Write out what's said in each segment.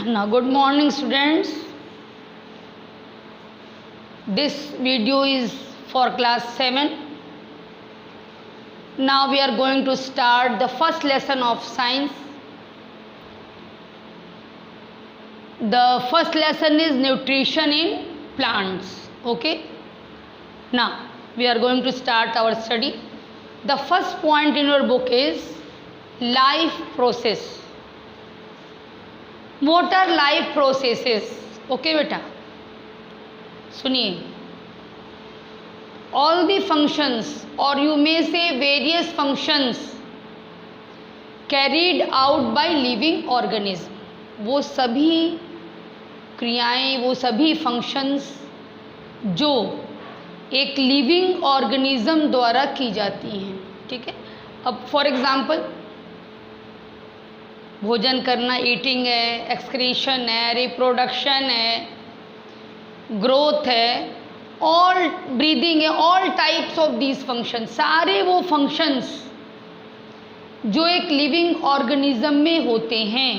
Now, good morning, students. This video is for class 7. Now we are going to start the first lesson of science. The first lesson is nutrition in plants. Okay. Now we are going to start our study. The first point in your book is life process. What are life processes? Okay बेटा, सुनिए. All the functions, or you may say various functions carried out by living organism. वो सभी क्रियाएं, वो सभी functions जो एक living organism द्वारा की जाती हैं. ठीक है. अब फॉर एग्जांपल भोजन करना, ईटिंग है, एक्सक्रीशन है, रिप्रोडक्शन है, ग्रोथ है, ऑल ब्रीदिंग है, all types of these function. सारे वो फंक्शंस जो एक लिविंग ऑर्गेनिज्म में होते हैं,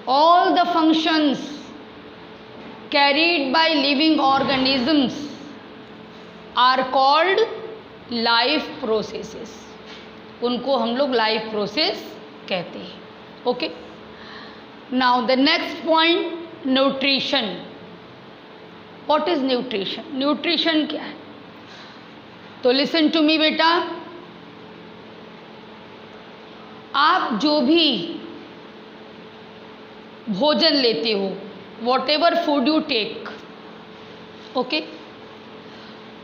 all the functions carried by living organisms are called life processes. उनको हम लोग लाइफ प्रोसेस कहते हैं. Okay. Now the next point, nutrition. What is nutrition? Nutrition क्या है? तो लिसन टू मी बेटा, आप जो भी भोजन लेते हो, whatever food you take, okay,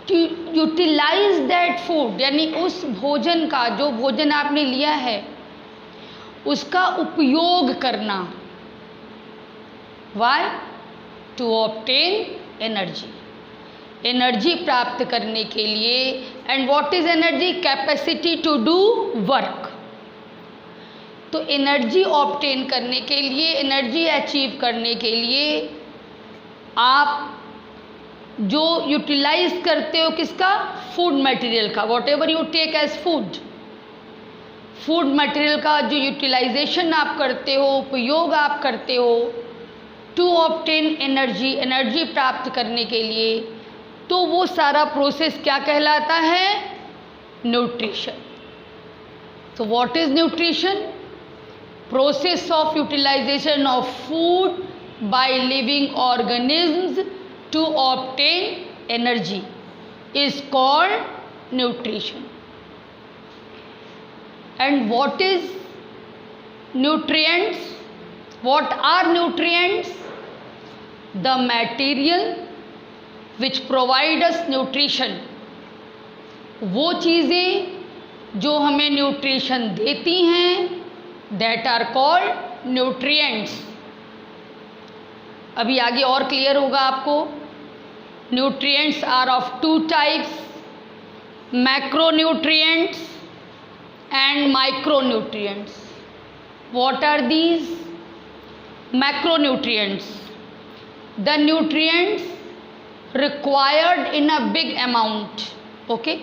to utilise that food, यानी उस भोजन का, जो भोजन आपने लिया है उसका उपयोग करना. Why? To obtain energy. Energy प्राप्त करने के लिए. And what is energy? Capacity to do work. तो एनर्जी ऑब्टेन करने के लिए, एनर्जी अचीव करने के लिए आप जो यूटिलाइज करते हो किसका? फूड मटेरियल का. Whatever you take as food, food material का जो यूटिलाइजेशन आप करते हो, उपयोग आप करते हो टू ऑब्टेन एनर्जी, एनर्जी प्राप्त करने के लिए, तो वो सारा प्रोसेस क्या कहलाता है? न्यूट्रिशन. तो what is nutrition? Process of utilisation of food by living organisms to obtain energy is called nutrition. And what is nutrients? What are nutrients? The material which provide us nutrition. वो चीज़ें जो हमें nutrition देती हैं, that are called nutrients. अभी आगे और clear होगा आपको. Nutrients are of two types, macronutrients and micronutrients. What are these? Macronutrients, the nutrients required in a big amount. Okay.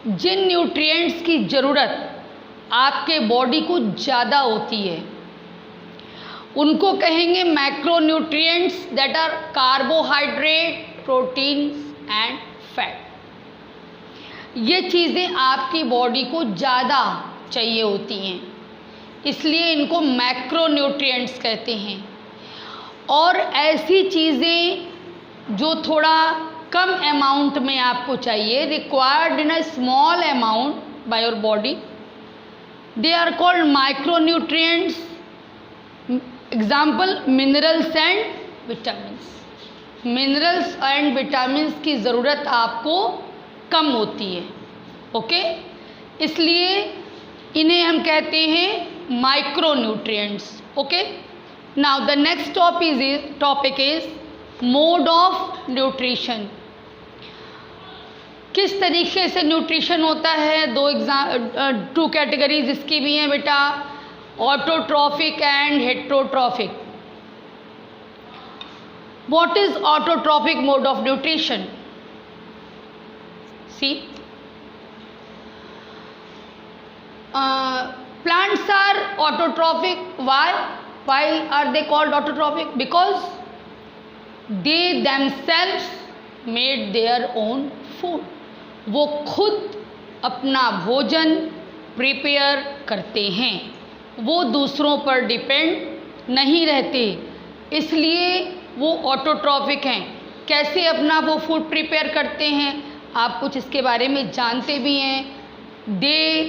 जिन न्यूट्रिएंट्स की ज़रूरत आपके बॉडी को ज़्यादा होती है उनको कहेंगे macronutrients. That are carbohydrate, proteins and fat. ये चीज़ें आपकी बॉडी को ज़्यादा चाहिए होती हैं, इसलिए इनको मैक्रोन्यूट्रिएंट्स कहते हैं. और ऐसी चीज़ें जो थोड़ा कम अमाउंट में आपको चाहिए, required in a small amount by your body, they are called micronutrients. Example, minerals and vitamins. Minerals and vitamins की ज़रूरत आपको कम होती है. ओके. इसलिए इन्हें हम कहते हैं micronutrients. Okay. Now the next topic is mode of nutrition. किस तरीके से न्यूट्रिशन होता है? टू कैटेगरीज इसकी भी हैं बेटा, autotrophic and heterotrophic. What is autotrophic mode of nutrition? See, plants are autotrophic. Why? Why are they called autotrophic? Because they themselves made their own food. वो खुद अपना भोजन प्रिपेयर करते हैं, वो दूसरों पर डिपेंड नहीं रहते, इसलिए वो ऑटोट्रॉफिक हैं। कैसे अपना वो फूड प्रिपेयर करते हैं, आप कुछ इसके बारे में जानते भी हैं। They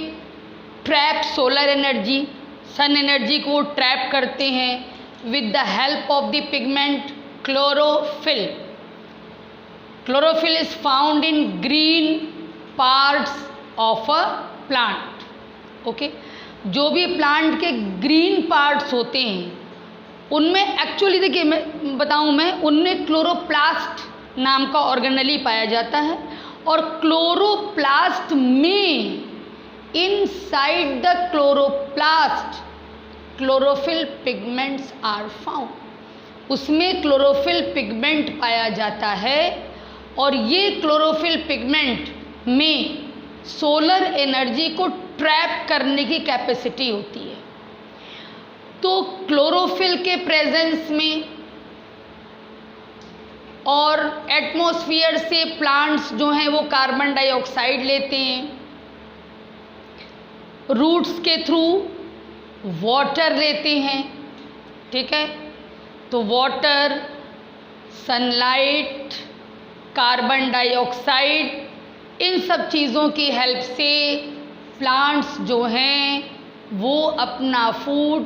trap solar energy, sun energy को ट्रैप करते हैं with the help of the pigment chlorophyll. Chlorophyll is found in green parts of a plant. Okay, जो भी प्लांट के ग्रीन पार्ट्स होते हैं उनमें एक्चुअली देखिए मैं उनमें क्लोरोप्लास्ट नाम का ऑर्गेनेली पाया जाता है, और क्लोरोप्लास्ट में inside the chloroplast chlorophyll pigments are found. उसमें क्लोरोफिल पिगमेंट पाया जाता है, और ये क्लोरोफिल पिगमेंट में सोलर एनर्जी को ट्रैप करने की कैपेसिटी होती है। तो क्लोरोफिल के प्रेजेंस में और एटमॉस्फेयर से प्लांट्स जो हैं वो कार्बन डाइऑक्साइड लेते हैं, रूट्स के थ्रू वाटर लेते हैं, ठीक है। तो वाटर, सनलाइट, कार्बन डाइऑक्साइड, इन सब चीज़ों की हेल्प से प्लांट्स जो हैं वो अपना फूड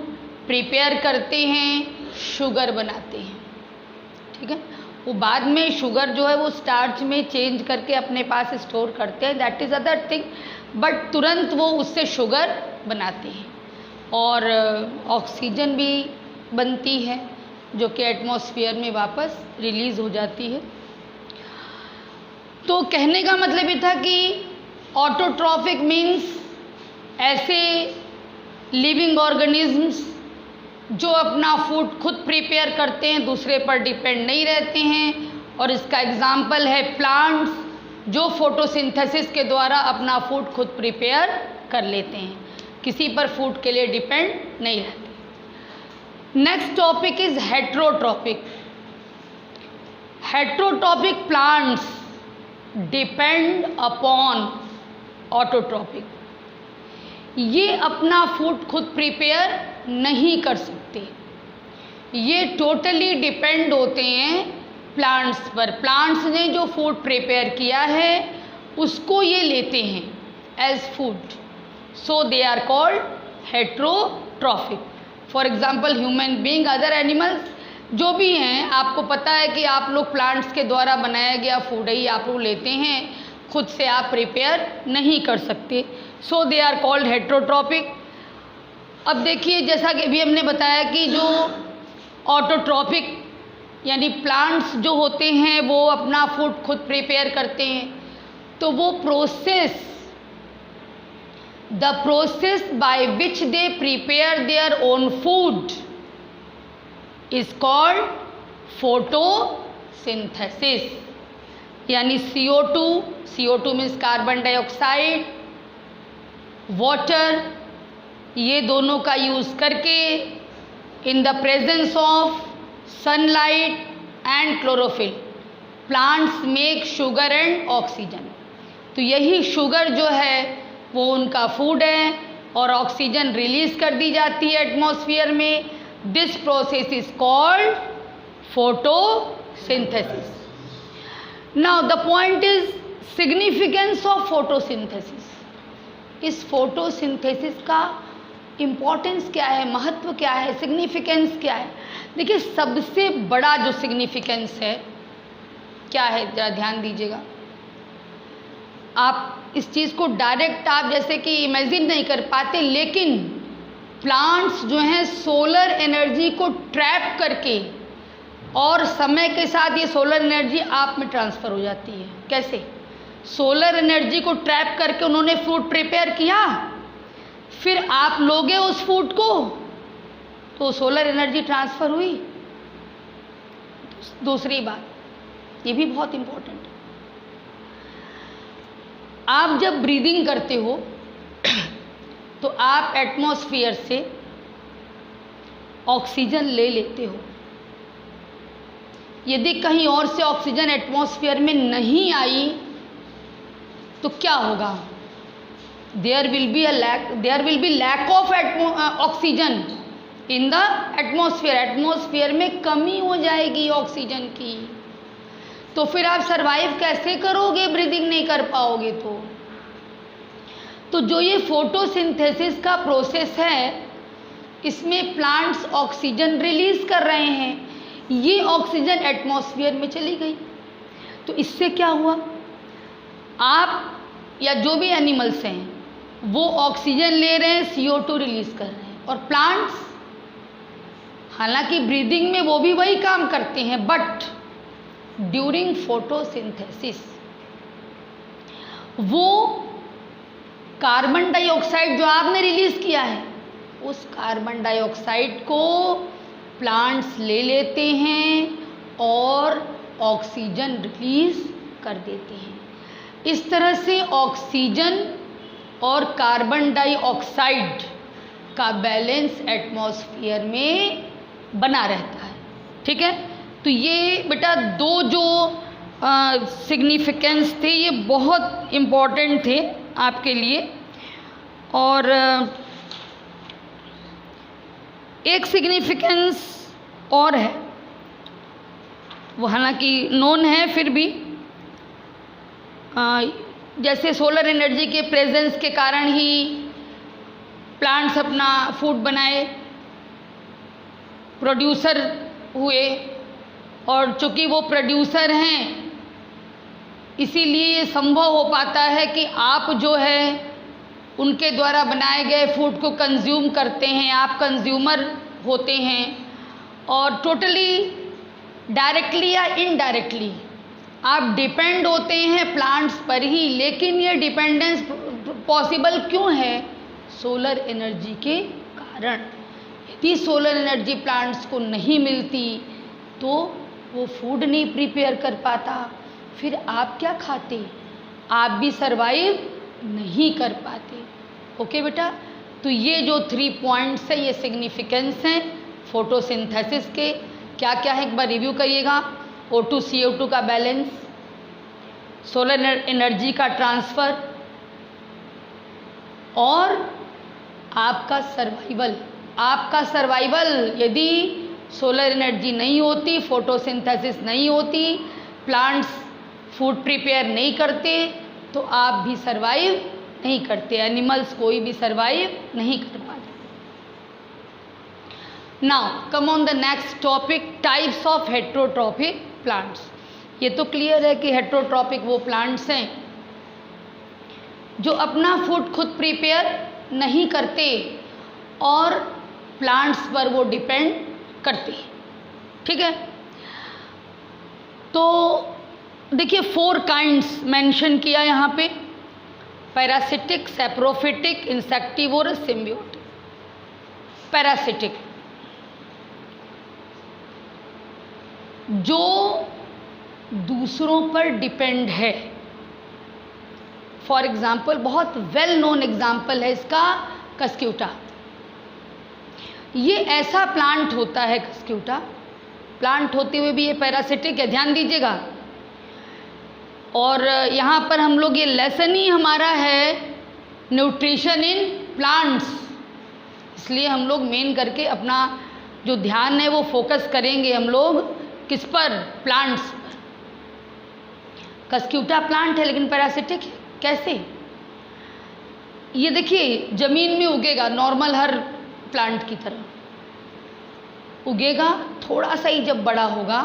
प्रिपेयर करते हैं, शुगर बनाते हैं, ठीक है। वो बाद में शुगर जो है वो स्टार्च में चेंज करके अपने पास स्टोर करते हैं, that is other thing, but तुरंत वो उससे शुगर बनाते हैं। और ऑक्सीजन भी बनती है जो कि एटमॉस्फेयर में वापस रिलीज़ हो जाती है। तो कहने का मतलब ये था कि ऑटोट्रॉफिक मीन्स ऐसे लिविंग ऑर्गेनिजम्स जो अपना फूड खुद प्रिपेयर करते हैं, दूसरे पर डिपेंड नहीं रहते हैं। और इसका एग्जाम्पल है प्लांट्स जो फोटोसिंथेसिस के द्वारा अपना फूड खुद प्रिपेयर कर लेते हैं, किसी पर फूड के लिए डिपेंड नहीं रहते। Next topic is heterotrophic. Heterotrophic plants depend upon autotrophic. ये अपना फूड खुद प्रिपेयर नहीं कर सकते, ये टोटली डिपेंड होते हैं प्लांट्स पर। प्लांट्स ने जो फूड प्रिपेयर किया है उसको ये लेते हैं as food, so they are called heterotrophic. For example human being, other animals जो भी हैं, आपको पता है कि आप लोग प्लांट्स के द्वारा बनाया गया फूड ही आप लोग लेते हैं, खुद से आप प्रिपेयर नहीं कर सकते, सो दे आर कॉल्ड हेट्रोट्रॉपिक। अब देखिए, जैसा कि अभी हमने बताया कि जो ऑटोट्रॉपिक यानी प्लांट्स जो होते हैं वो अपना फूड खुद प्रिपेयर करते हैं, तो वो process, the process by which they prepare their own food is called photosynthesis. यानी CO2 means carbon dioxide, water, ये दोनों का यूज़ करके in the presence of sunlight and chlorophyll plants make sugar and oxygen. तो यही sugar जो है वो उनका फूड है, और ऑक्सीजन रिलीज कर दी जाती है एटमॉस्फेयर में। This process is called photosynthesis. Now the point is significance of photosynthesis. इस फोटोसिंथेसिस का इम्पॉर्टेंस क्या है, महत्व क्या है, सिग्निफिकेंस क्या है? देखिए, सबसे बड़ा जो सिग्निफिकेंस है क्या है, ज़रा ध्यान दीजिएगा। आप इस चीज़ को डायरेक्ट आप जैसे कि इमेजिन नहीं कर पाते, लेकिन प्लांट्स जो हैं सोलर एनर्जी को ट्रैप करके और समय के साथ ये सोलर एनर्जी आप में ट्रांसफ़र हो जाती है। कैसे? सोलर एनर्जी को ट्रैप करके उन्होंने फूड प्रिपेयर किया, फिर आप लोगे उस फूड को तो सोलर एनर्जी ट्रांसफ़र हुई। दूसरी बात, ये भी बहुत इम्पोर्टेंट है, आप जब ब्रीदिंग करते हो तो आप एटमॉस्फेयर से ऑक्सीजन ले लेते हो। यदि कहीं और से ऑक्सीजन एटमॉस्फेयर में नहीं आई तो क्या होगा? There will be lack of oxygen in the atmosphere. Atmosphere में कमी हो जाएगी ऑक्सीजन की, तो फिर आप सरवाइव कैसे करोगे? ब्रीदिंग नहीं कर पाओगे तो जो ये फोटोसिंथेसिस का प्रोसेस है, इसमें प्लांट्स ऑक्सीजन रिलीज कर रहे हैं, ये ऑक्सीजन एटमॉस्फेयर में चली गई, तो इससे क्या हुआ? आप या जो भी एनिमल्स हैं वो ऑक्सीजन ले रहे हैं, CO2 रिलीज कर रहे हैं, और प्लांट्स हालांकि ब्रीदिंग में वो भी वही काम करते हैं, बट ड्यूरिंग फोटोसिंथेसिस वो कार्बन डाइऑक्साइड जो आपने रिलीज किया है, उस कार्बन डाइऑक्साइड को प्लांट्स ले लेते हैं और ऑक्सीजन रिलीज कर देते हैं। इस तरह से ऑक्सीजन और कार्बन डाइऑक्साइड का बैलेंस एटमॉस्फेयर में बना रहता है। ठीक है, तो ये बेटा दो जो सिग्निफिकेंस थे ये बहुत इम्पॉर्टेंट थे आपके लिए। और एक सिग्निफिकेंस और है, वो हालांकि नोन है फिर भी, जैसे सोलर एनर्जी के प्रेजेंस के कारण ही प्लांट्स अपना फूड बनाए, प्रोड्यूसर हुए, और चूँकि वो प्रोड्यूसर हैं इसीलिए ये संभव हो पाता है कि आप जो है उनके द्वारा बनाए गए फूड को कंज्यूम करते हैं, आप कंज्यूमर होते हैं, और टोटली डायरेक्टली या इनडायरेक्टली आप डिपेंड होते हैं प्लांट्स पर ही। लेकिन ये डिपेंडेंस पॉसिबल क्यों है? सोलर एनर्जी के कारण। यदि सोलर एनर्जी प्लांट्स को नहीं मिलती तो वो फूड नहीं प्रिपेयर कर पाता, फिर आप क्या खाते? आप भी सरवाइव नहीं कर पाते। ओके बेटा, तो ये जो 3 पॉइंट्स हैं ये सिग्निफिकेंस हैं फोटोसिंथेसिस के। क्या क्या है एक बार रिव्यू करिएगा। O2 CO2 का बैलेंस, सोलर एनर्जी का ट्रांसफ़र, और आपका सर्वाइवल। आपका सर्वाइवल यदि सोलर एनर्जी नहीं होती, फोटोसिंथेसिस नहीं होती, प्लांट्स फूड प्रिपेयर नहीं करते, तो आप भी सर्वाइव नहीं करते, एनिमल्स कोई भी सर्वाइव नहीं कर पाते। Now come on the next topic, types of heterotrophic plants. ये तो क्लियर है कि हेट्रोट्रॉपिक वो प्लांट्स हैं जो अपना फूड खुद प्रिपेयर नहीं करते और प्लांट्स पर वो डिपेंड करते हैं। ठीक है, तो देखिए 4 काइंड्स मेंशन किया यहाँ पे, parasitic, saprophytic, insectivorous, symbiotic. Parasitic जो दूसरों पर डिपेंड है। फॉर एग्जाम्पल, बहुत वेल नोन एग्जाम्पल है इसका कस्क्यूटा। ये ऐसा प्लांट होता है, कस्क्यूटा प्लांट होते हुए भी ये पैरासिटिक है, ध्यान दीजिएगा। और यहाँ पर हम लोग ये लेसन ही हमारा है न्यूट्रिशन इन प्लांट्स, इसलिए हम लोग मेन करके अपना जो ध्यान है वो फोकस करेंगे हम लोग किस पर? प्लांट्स पर। कस्क्यूटा प्लांट है लेकिन पैरासिटिक है। कैसे? ये देखिए ज़मीन में उगेगा नॉर्मल हर प्लांट की तरह उगेगा, थोड़ा सा ही जब बड़ा होगा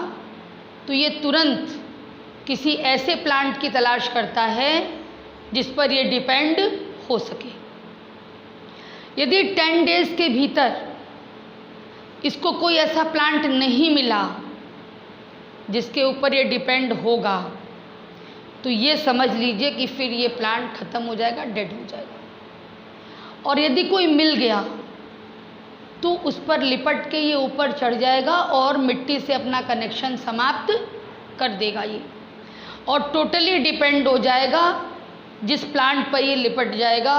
तो ये तुरंत किसी ऐसे प्लांट की तलाश करता है जिस पर ये डिपेंड हो सके। यदि 10 डेज के भीतर इसको कोई ऐसा प्लांट नहीं मिला जिसके ऊपर ये डिपेंड होगा, तो ये समझ लीजिए कि फिर ये प्लांट ख़त्म हो जाएगा, डेड हो जाएगा। और यदि कोई मिल गया तो उस पर लिपट के ये ऊपर चढ़ जाएगा और मिट्टी से अपना कनेक्शन समाप्त कर देगा ये, और टोटली डिपेंड हो जाएगा जिस प्लांट पर ये लिपट जाएगा,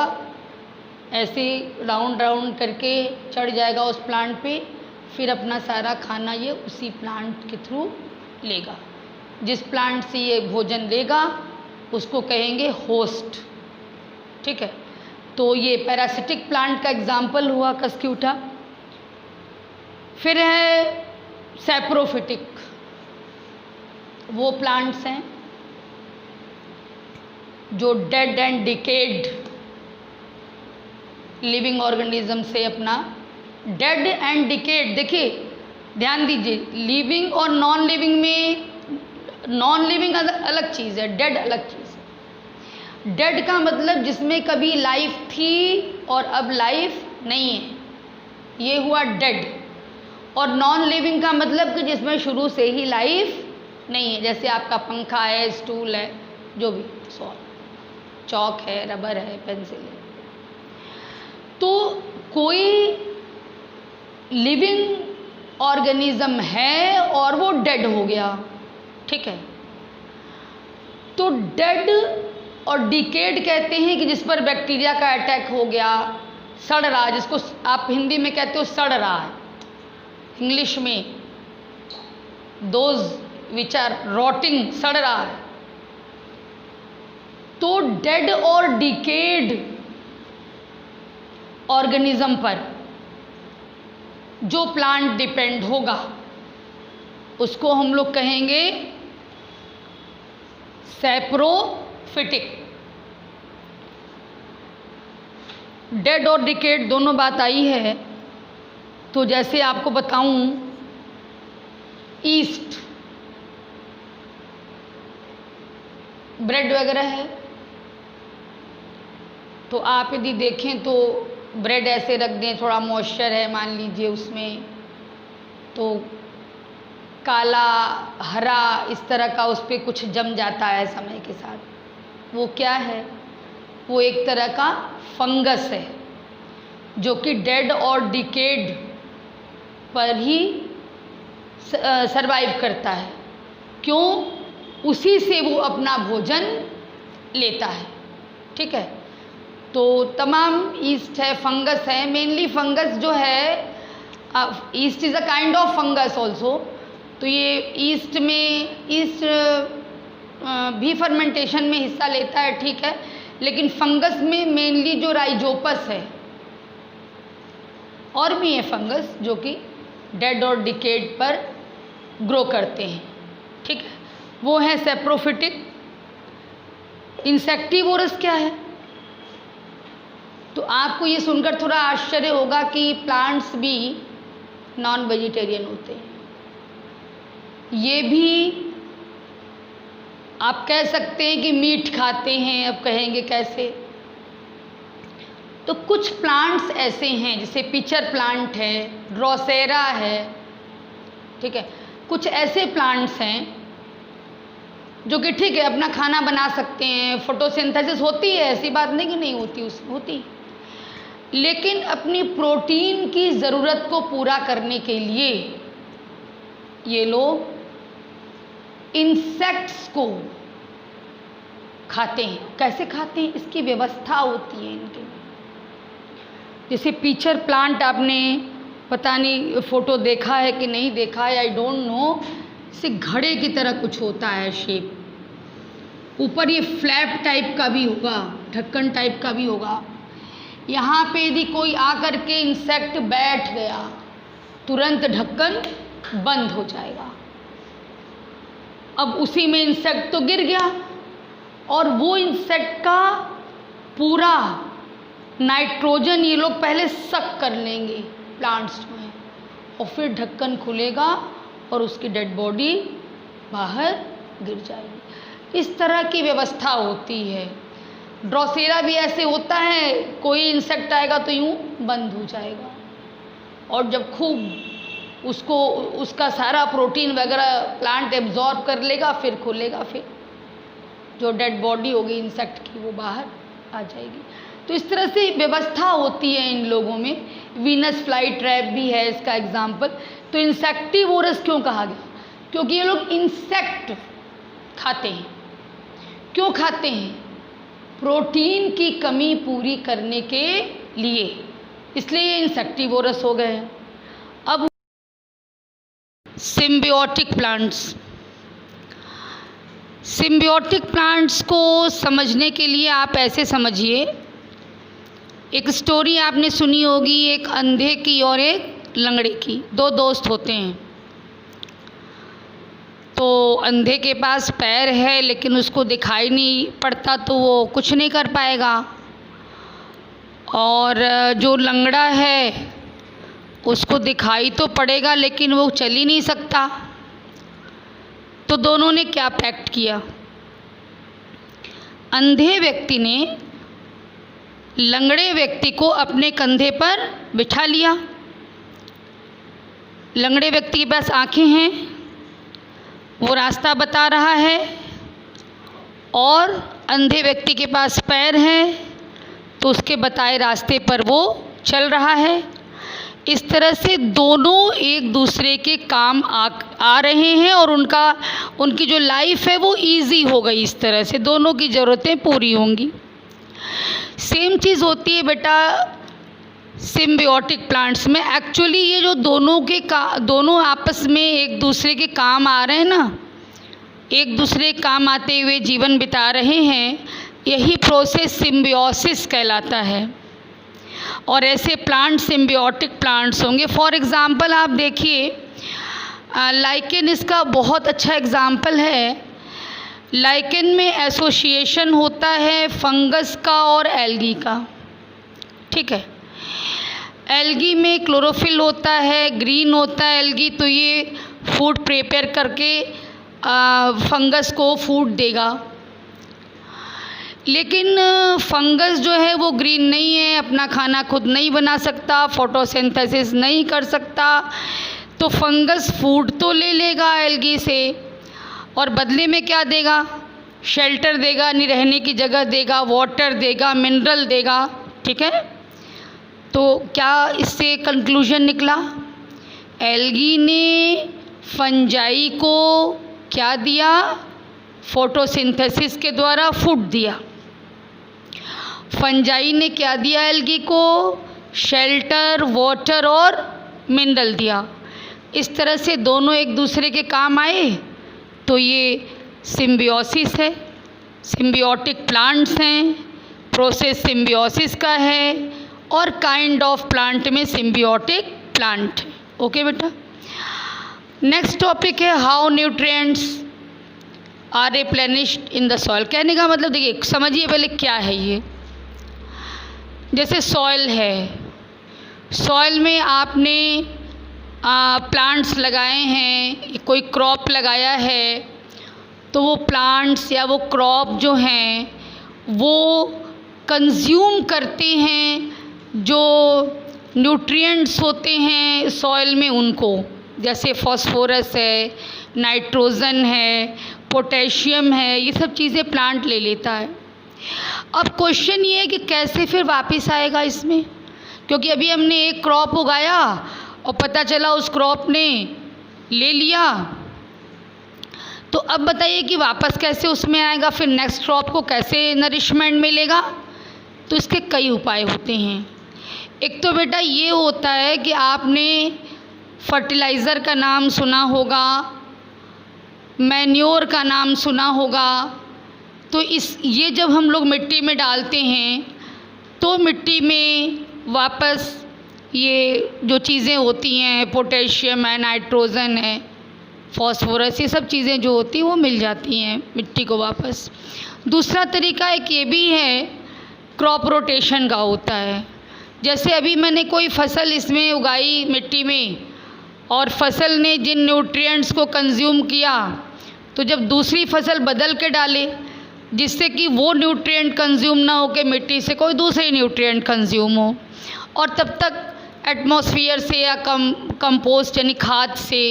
ऐसे राउंड राउंड करके चढ़ जाएगा उस प्लांट पे, फिर अपना सारा खाना ये उसी प्लांट के थ्रू लेगा। जिस प्लांट से ये भोजन लेगा उसको कहेंगे होस्ट। ठीक है, तो ये पैरासिटिक प्लांट का एग्जाम्पल हुआ कस्क्यूटा। फिर है सैप्रोफिटिक, वो प्लांट्स हैं जो dead and decade living organism से अपना डेड एंड डिकेड, देखिए ध्यान दीजिए, लिविंग और नॉन लिविंग में नॉन लिविंग अलग चीज़ है, डेड अलग चीज़ है। डेड का मतलब जिसमें कभी लाइफ थी और अब लाइफ नहीं है, ये हुआ डेड। और नॉन लिविंग का मतलब कि जिसमें शुरू से ही लाइफ नहीं है, जैसे आपका पंखा है, स्टूल है, जो भी चौक है, रबर है, पेंसिल है। तो कोई लिविंग ऑर्गेनिज्म है और वो डेड हो गया। ठीक है, तो डेड और डिकेड कहते हैं कि जिस पर बैक्टीरिया का अटैक हो गया, सड़ रहा, जिसको आप हिंदी में कहते हो सड़ रहा है, इंग्लिश में दोज विच आर रॉटिंग, सड़ रहा है। तो डेड और डिकेड ऑर्गेनिज्म पर जो प्लांट डिपेंड होगा उसको हम लोग कहेंगे सैप्रोफिटिक। डेड और डिकेड दोनों बात आई है, तो जैसे आपको बताऊं, ईस्ट, ब्रेड वगैरह है, तो आप यदि देखें तो ब्रेड ऐसे रख दें, थोड़ा मॉइस्चर है मान लीजिए उसमें, तो काला हरा इस तरह का उस पर कुछ जम जाता है समय के साथ। वो क्या है? वो एक तरह का फंगस है जो कि डेड और डिकेड पर ही सरवाइव करता है। क्यों? उसी से वो अपना भोजन लेता है। ठीक है, तो तमाम ईस्ट है, फंगस है, मेनली फंगस जो है, east is a kind of fungus also. तो ये ईस्ट भी फर्मेंटेशन में हिस्सा लेता है, ठीक है, लेकिन फंगस में मेनली जो राइजोपस है, और भी है फंगस जो कि डेड और डिकेड पर ग्रो करते हैं। ठीक है, वो है सैप्रोफिटिक। इंसेक्टिवोरस क्या है? तो आपको ये सुनकर थोड़ा आश्चर्य होगा कि प्लांट्स भी नॉन वेजिटेरियन होते हैं। ये भी आप कह सकते हैं कि मीट खाते हैं। अब कहेंगे कैसे? तो कुछ प्लांट्स ऐसे हैं, जैसे पिचर प्लांट है, ड्रोसेरा है, ठीक है, कुछ ऐसे प्लांट्स हैं जो कि ठीक है अपना खाना बना सकते हैं, फोटोसिंथेसिस होती है, ऐसी बात नहीं कि नहीं होती, उसमें होती, लेकिन अपनी प्रोटीन की ज़रूरत को पूरा करने के लिए ये लोग इंसेक्ट्स को खाते हैं। कैसे खाते हैं? इसकी व्यवस्था होती है इनके लिए। जैसे पिचर प्लांट, आपने पता नहीं फोटो देखा है कि नहीं देखा है, आई डोंट नो, इसे घड़े की तरह कुछ होता है शेप, ऊपर ये फ्लैप टाइप का भी होगा, ढक्कन टाइप का भी होगा। यहाँ पे यदि कोई आकर के इंसेक्ट बैठ गया, तुरंत ढक्कन बंद हो जाएगा। अब उसी में इंसेक्ट तो गिर गया, और वो इंसेक्ट का पूरा नाइट्रोजन ये लोग पहले सक कर लेंगे प्लांट्स में, और फिर ढक्कन खुलेगा और उसकी डेड बॉडी बाहर गिर जाएगी। इस तरह की व्यवस्था होती है। ड्रोसेरा भी ऐसे होता है, कोई इंसेक्ट आएगा तो यूँ बंद हो जाएगा, और जब खूब उसका सारा प्रोटीन वगैरह प्लांट एब्जॉर्ब कर लेगा, फिर खुलेगा, फिर जो डेड बॉडी होगी इंसेक्ट की वो बाहर आ जाएगी। तो इस तरह से व्यवस्था होती है इन लोगों में। वीनस फ्लाई ट्रैप भी है इसका एग्जाम्पल। तो इंसेक्टिवोरस क्यों कहा गया? क्योंकि ये लोग इंसेक्ट खाते हैं। क्यों खाते हैं? प्रोटीन की कमी पूरी करने के लिए, इसलिए ये इंसेक्टिवोरस हो गए हैं। अब सिम्बियोटिक प्लांट्स। सिम्बियोटिक प्लांट्स को समझने के लिए आप ऐसे समझिए, एक स्टोरी आपने सुनी होगी, एक अंधे की और एक लंगड़े की। दो दोस्त होते हैं। तो अंधे के पास पैर है लेकिन उसको दिखाई नहीं पड़ता, तो वो कुछ नहीं कर पाएगा। और जो लंगड़ा है उसको दिखाई तो पड़ेगा लेकिन वो चल ही नहीं सकता। तो दोनों ने क्या पैक्ट किया? अंधे व्यक्ति ने लंगड़े व्यक्ति को अपने कंधे पर बिठा लिया। लंगड़े व्यक्ति के पास आंखें हैं, वो रास्ता बता रहा है, और अंधे व्यक्ति के पास पैर हैं तो उसके बताए रास्ते पर वो चल रहा है। इस तरह से दोनों एक दूसरे के काम आ रहे हैं और उनकी जो लाइफ है वो इजी हो गई। इस तरह से दोनों की ज़रूरतें पूरी होंगी। सेम चीज़ होती है बेटा सिम्बियोटिक प्लांट्स में। एक्चुअली ये जो दोनों आपस में एक दूसरे के काम आ रहे हैं ना, एक दूसरे के काम आते हुए जीवन बिता रहे हैं, यही प्रोसेस सिम्बियोसिस कहलाता है। और ऐसे प्लांट सिम्बियोटिक प्लांट्स होंगे। फॉर एग्ज़ाम्पल आप देखिए, लाइकेन इसका बहुत अच्छा एग्ज़ाम्पल है। लाइकेन में एसोसिएशन होता है फंगस का और एल्गी का, ठीक है। एल्गी में क्लोरोफिल होता है, ग्रीन होता है एल्गी, तो ये फूड प्रिपेयर करके फंगस को फूड देगा। लेकिन फंगस जो है वो ग्रीन नहीं है, अपना खाना खुद नहीं बना सकता, फोटोसिंथेसिस नहीं कर सकता। तो फंगस फूड तो ले लेगा एल्गी से, और बदले में क्या देगा? शेल्टर देगा, रहने की जगह देगा, वाटर देगा, मिनरल देगा, ठीक है। तो क्या इससे कंक्लूजन निकला? एल्गी ने फंजाई को क्या दिया? फोटोसिंथेसिस के द्वारा फूड दिया। फंजाई ने क्या दिया एल्गी को? शेल्टर, वाटर और मिनरल दिया। इस तरह से दोनों एक दूसरे के काम आए, तो ये सिम्बियोसिस है। सिम्बियोटिक प्लांट्स हैं, प्रोसेस सिम्बियोसिस का है, और काइंड ऑफ प्लांट में सिम्बियोटिक प्लांट है। ओके बेटा। नेक्स्ट टॉपिक है how nutrients are replenished in the soil. कहने का मतलब देखिए, समझिए पहले क्या है ये। जैसे सॉइल है, सॉइल में आपने प्लांट्स लगाए हैं, कोई क्रॉप लगाया है, तो वो प्लांट्स या वो क्रॉप जो हैं वो कंज्यूम करते हैं जो न्यूट्रिएंट्स होते हैं सॉइल में उनको। जैसे फास्फोरस है, नाइट्रोजन है, पोटेशियम है, ये सब चीज़ें प्लांट ले लेता है। अब क्वेश्चन ये है कि कैसे फिर वापस आएगा इसमें, क्योंकि अभी हमने एक क्रॉप उगाया और पता चला उस क्रॉप ने ले लिया, तो अब बताइए कि वापस कैसे उसमें आएगा, फिर नेक्स्ट क्रॉप को कैसे नरिशमेंट मिलेगा। तो इसके कई उपाय होते हैं। एक तो बेटा ये होता है कि आपने फर्टिलाइज़र का नाम सुना होगा, मैन्योर का नाम सुना होगा। तो ये जब हम लोग मिट्टी में डालते हैं तो मिट्टी में वापस ये जो चीज़ें होती हैं, पोटेशियम है, नाइट्रोजन है, फास्फोरस, ये सब चीज़ें जो होती हैं वो मिल जाती हैं मिट्टी को वापस। दूसरा तरीका एक ये भी है, क्रॉप रोटेशन का होता है। जैसे अभी मैंने कोई फसल इसमें उगाई मिट्टी में, और फसल ने जिन न्यूट्रिएंट्स को कंज्यूम किया, तो जब दूसरी फसल बदल के डाले जिससे कि वो न्यूट्रिएंट कंज्यूम ना हो के मिट्टी से कोई दूसरे न्यूट्रिएंट कंज्यूम हो, और तब तक एटमॉस्फेयर से या कंपोस्ट यानी खाद से,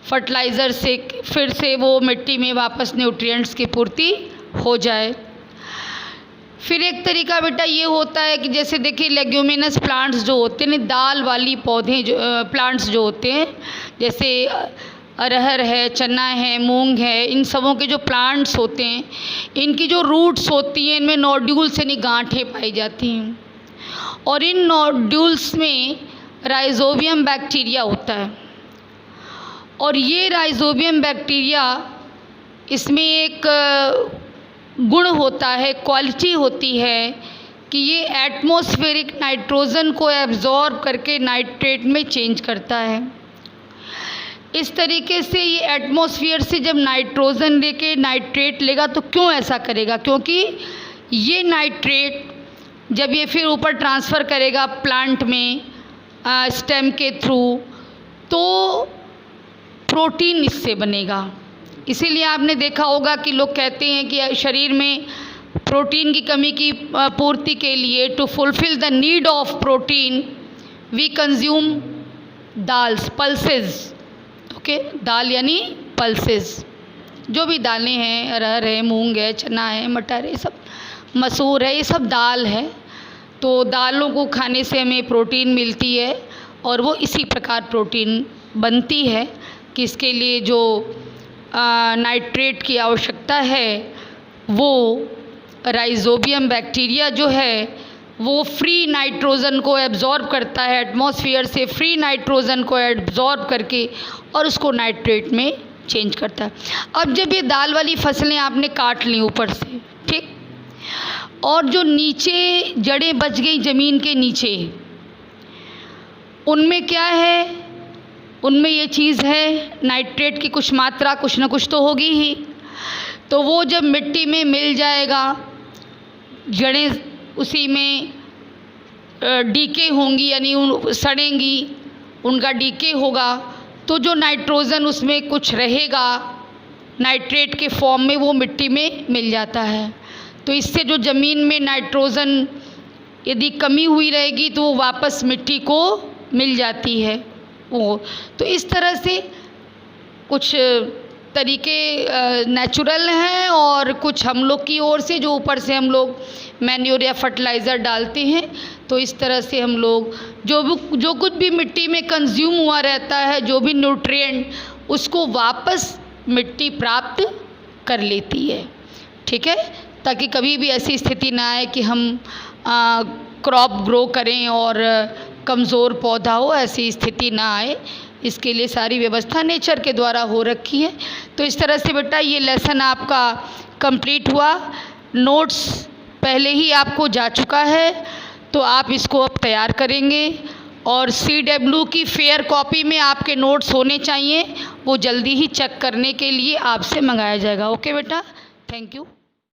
फर्टिलाइज़र से फिर से वो मिट्टी में वापस न्यूट्रिएंट्स की पूर्ति हो जाए। फिर एक तरीका बेटा ये होता है कि जैसे देखिए लेग्यूमिनस प्लांट्स जो होते हैं, दाल वाली पौधे जो प्लांट्स जो होते हैं, जैसे अरहर है, चना है, मूंग है, इन सबों के जो प्लांट्स होते हैं, इनकी जो रूट्स होती हैं इनमें नोड्यूल्स यानी गांठें पाई जाती हैं, और इन नोड्यूल्स में राइजोबियम बैक्टीरिया होता है। और ये राइजोबियम बैक्टीरिया, इसमें एक गुण होता है, क्वालिटी होती है कि ये एटमॉस्फेरिक नाइट्रोजन को एब्जॉर्ब करके नाइट्रेट में चेंज करता है। इस तरीके से ये एटमॉस्फेयर से जब नाइट्रोजन लेके नाइट्रेट लेगा तो क्यों ऐसा करेगा, क्योंकि ये नाइट्रेट जब ये फिर ऊपर ट्रांसफ़र करेगा प्लांट में स्टेम के थ्रू, तो प्रोटीन इससे बनेगा। इसीलिए आपने देखा होगा कि लोग कहते हैं कि शरीर में प्रोटीन की कमी की पूर्ति के लिए, to fulfil the need of protein we consume dals, pulses. Okay, दाल यानी पल्सेस, जो भी दालें हैं, अरहर है, मूंग है, चना है, मटर है, सब मसूर है, ये सब दाल है। तो दालों को खाने से हमें प्रोटीन मिलती है और वो इसी प्रकार प्रोटीन बनती है कि इसके लिए जो नाइट्रेट की आवश्यकता है वो राइजोबियम बैक्टीरिया जो है वो फ्री नाइट्रोजन को एब्जॉर्ब करता है, एटमॉस्फेयर से फ्री नाइट्रोजन को एब्जॉर्ब करके और उसको नाइट्रेट में चेंज करता है। अब जब ये दाल वाली फसलें आपने काट ली ऊपर से, ठीक, और जो नीचे जड़ें बच गई ज़मीन के नीचे, उनमें क्या है, उनमें ये चीज़ है नाइट्रेट की कुछ मात्रा कुछ ना कुछ तो होगी ही। तो वो जब मिट्टी में मिल जाएगा, जड़ें उसी में डीके होंगी, यानी सड़ेंगी, उनका डीके होगा, तो जो नाइट्रोजन उसमें कुछ रहेगा नाइट्रेट के फॉर्म में, वो मिट्टी में मिल जाता है। तो इससे जो ज़मीन में नाइट्रोजन यदि कमी हुई रहेगी तो वो वापस मिट्टी को मिल जाती है वो। तो इस तरह से कुछ तरीके नेचुरल हैं और कुछ हम लोग की ओर से जो ऊपर से हम लोग मैन्योर या फर्टिलाइज़र डालते हैं। तो इस तरह से हम लोग जो कुछ भी मिट्टी में कंज्यूम हुआ रहता है, जो भी न्यूट्रिएंट, उसको वापस मिट्टी प्राप्त कर लेती है। ठीक है, ताकि कभी भी ऐसी स्थिति ना आए कि हम क्रॉप ग्रो करें और कमज़ोर पौधा हो, ऐसी स्थिति ना आए। इसके लिए सारी व्यवस्था नेचर के द्वारा हो रखी है। तो इस तरह से बेटा ये लेसन आपका कंप्लीट हुआ। नोट्स पहले ही आपको जा चुका है, तो आप इसको अब तैयार करेंगे और CW की फेयर कॉपी में आपके नोट्स होने चाहिए, वो जल्दी ही चेक करने के लिए आपसे मंगाया जाएगा। ओके बेटा, थैंक यू।